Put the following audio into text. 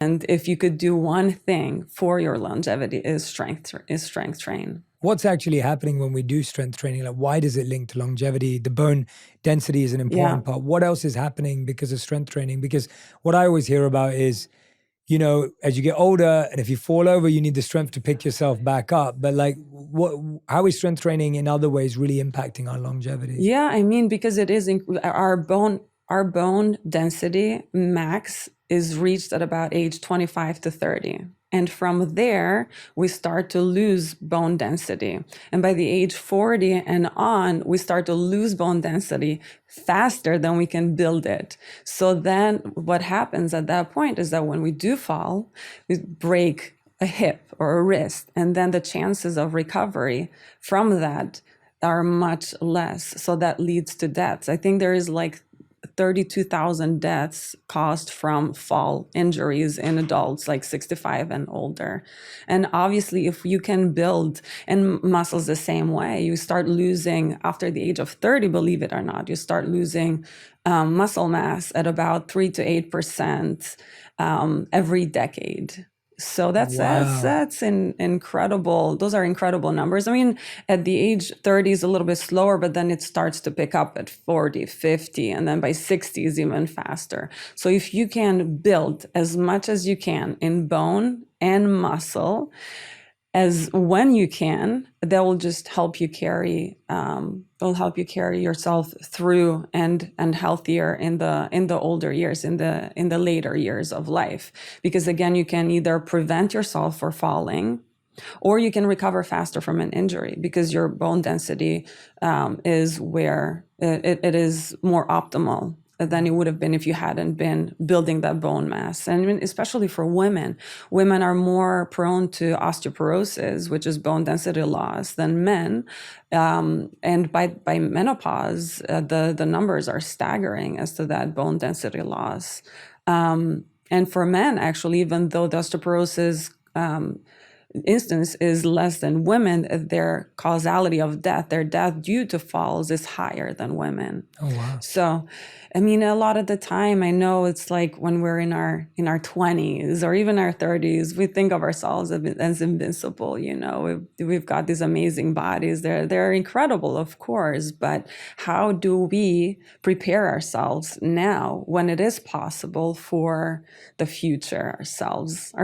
And if you could do one thing for your longevity is strength train. What's actually happening when we do strength training? Like, why does it link to longevity? The bone density is an important part. What else is happening because of strength training? Because what I always hear about is, you know, as you get older and if you fall over, you need the strength to pick yourself back up. But like, how is strength training in other ways really impacting our longevity? Yeah, I mean, because it is our bone density max is reached at about age 25 to 30. And from there, we start to lose bone density. And by the age 40 and on, we start to lose bone density faster than we can build it. So then what happens at that point is that when we do fall, we break a hip or a wrist, and then the chances of recovery from that are much less. So that leads to deaths. I think there is like 32,000 deaths caused from fall injuries in adults like 65 and older. And obviously, if you can build, and muscles the same way, you start losing after the age of 30, believe it or not, you start losing muscle mass at about 3 to 8% every decade. So that's incredible. Those are incredible numbers. I mean, at the age 30 is a little bit slower, but then it starts to pick up at 40, 50, and then by 60 is even faster. So if you can build as much as you can in bone and muscle, as when you can, that will just help you carry yourself through and healthier in the older years, in the later years of life. Because again, you can either prevent yourself from falling, or you can recover faster from an injury because your bone density is where it is more optimal than it would have been if you hadn't been building that bone mass. And especially for women are more prone to osteoporosis, which is bone density loss, than men. And by menopause, the numbers are staggering as to that bone density loss. And for men, actually, even though the osteoporosis instance is less than women, their causality of death, their death due to falls, is higher than women. Oh, wow. So, I mean, a lot of the time, I know it's like when we're in our 20s or even our 30s, we think of ourselves as invincible. You know, we've got these amazing bodies. They're incredible, of course, but how do we prepare ourselves now when it is possible for the future ourselves?